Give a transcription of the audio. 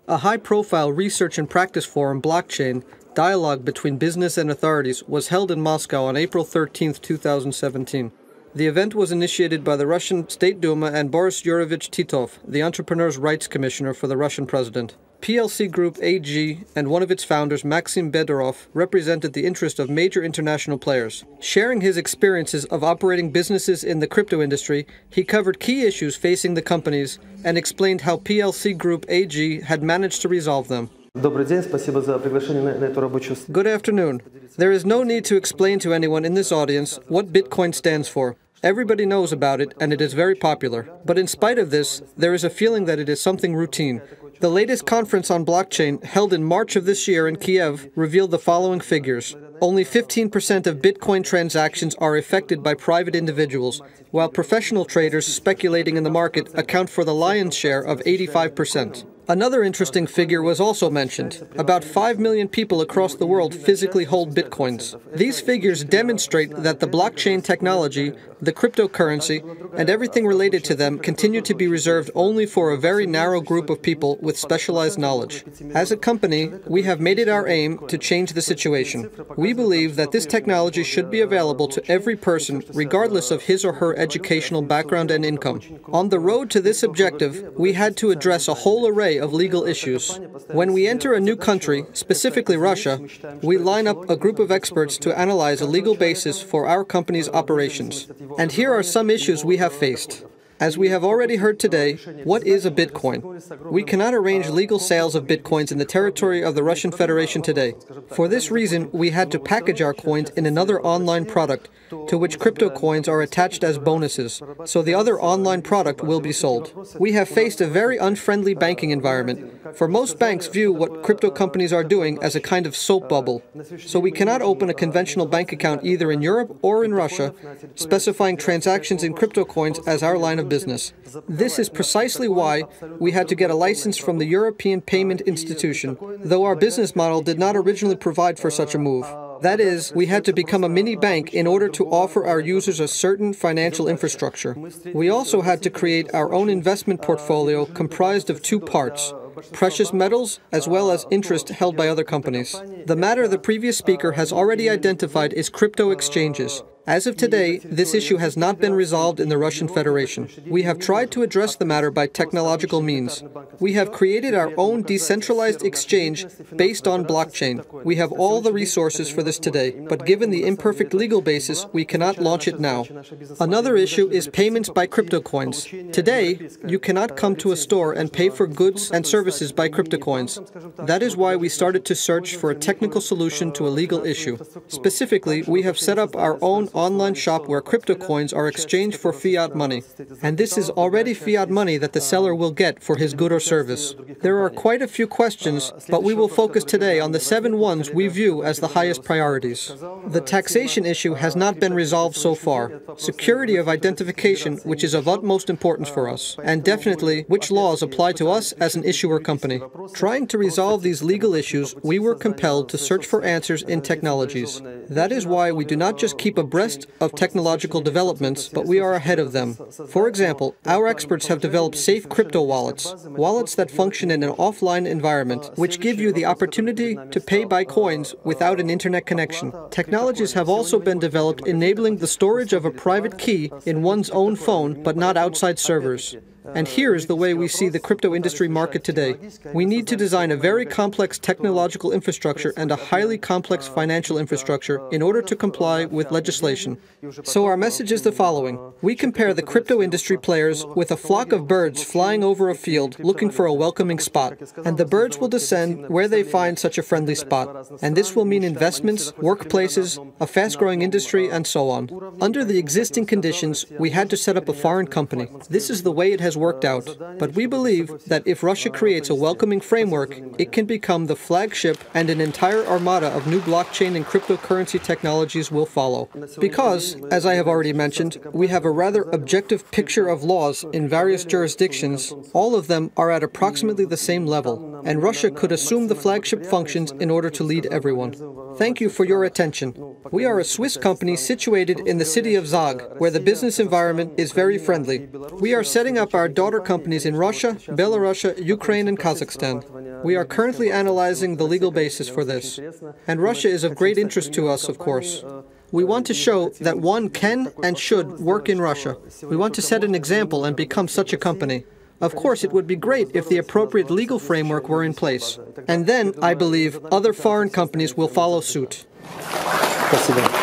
A high-profile research and practice forum, Blockchain, dialogue between business and authorities, was held in Moscow on April 13, 2017. The event was initiated by the Russian State Duma and Boris Titov, the Entrepreneurs Rights Commissioner for the Russian president. PLC Group AG and one of its founders, Maxim Bedorov, represented the interest of major international players. Sharing his experiences of operating businesses in the crypto industry, he covered key issues facing the companies and explained how PLC Group AG had managed to resolve them. Good afternoon. There is no need to explain to anyone in this audience what Bitcoin stands for. Everybody knows about it, and it is very popular. But in spite of this, there is a feeling that it is something routine. The latest conference on blockchain, held in March of this year in Kiev, revealed the following figures. Only 15% of Bitcoin transactions are effected by private individuals, while professional traders speculating in the market account for the lion's share of 85%. Another interesting figure was also mentioned. About 5 million people across the world physically hold bitcoins. These figures demonstrate that the blockchain technology, the cryptocurrency, and everything related to them continue to be reserved only for a very narrow group of people with specialized knowledge. As a company, we have made it our aim to change the situation. We believe that this technology should be available to every person, regardless of his or her educational background and income. On the road to this objective, we had to address a whole array of legal issues. When we enter a new country, specifically Russia, we line up a group of experts to analyze a legal basis for our company's operations. And here are some issues we have faced. As we have already heard today, what is a Bitcoin? We cannot arrange legal sales of Bitcoins in the territory of the Russian Federation today. For this reason, we had to package our coins in another online product, to which crypto coins are attached as bonuses, so the other online product will be sold. We have faced a very unfriendly banking environment, for most banks view what crypto companies are doing as a kind of soap bubble. So we cannot open a conventional bank account either in Europe or in Russia, specifying transactions in crypto coins as our line of business. This is precisely why we had to get a license from the European Payment Institution, though our business model did not originally provide for such a move. That is, we had to become a mini bank in order to offer our users a certain financial infrastructure. We also had to create our own investment portfolio comprised of two parts: precious metals as well as interest held by other companies. The matter the previous speaker has already identified is crypto exchanges. As of today, this issue has not been resolved in the Russian Federation. We have tried to address the matter by technological means. We have created our own decentralized exchange based on blockchain. We have all the resources for this today, but given the imperfect legal basis, we cannot launch it now. Another issue is payments by crypto coins. Today, you cannot come to a store and pay for goods and services by crypto coins. That is why we started to search for a technical solution to a legal issue. Specifically, we have set up our own online shop where crypto coins are exchanged for fiat money. And this is already fiat money that the seller will get for his good or service. There are quite a few questions, but we will focus today on the 7 ones we view as the highest priorities. The taxation issue has not been resolved so far. Security of identification, which is of utmost importance for us, and definitely which laws apply to us as an issuer company. Trying to resolve these legal issues, we were compelled to search for answers in technologies. That is why we do not just keep abreast of technological developments, but we are ahead of them. For example, our experts have developed safe crypto wallets, wallets that function in an offline environment, which give you the opportunity to pay by coins without an internet connection. Technologies have also been developed enabling the storage of a private key in one's own phone, but not outside servers. And here is the way we see the crypto industry market today. We need to design a very complex technological infrastructure and a highly complex financial infrastructure in order to comply with legislation. So our message is the following. We compare the crypto industry players with a flock of birds flying over a field looking for a welcoming spot. And the birds will descend where they find such a friendly spot. And this will mean investments, workplaces, a fast-growing industry, and so on. Under the existing conditions, we had to set up a foreign company. This is the way it has worked out. But we believe that if Russia creates a welcoming framework, it can become the flagship, and an entire armada of new blockchain and cryptocurrency technologies will follow. Because, as I have already mentioned, we have a rather objective picture of laws in various jurisdictions. All of them are at approximately the same level, and Russia could assume the flagship functions in order to lead everyone. Thank you for your attention. We are a Swiss company situated in the city of Zag, where the business environment is very friendly. We are setting up our are daughter companies in Russia, Belarus, Ukraine, and Kazakhstan. We are currently analyzing the legal basis for this. And Russia is of great interest to us, of course. We want to show that one can and should work in Russia. We want to set an example and become such a company. Of course, it would be great if the appropriate legal framework were in place. And then, I believe, other foreign companies will follow suit. Спасибо.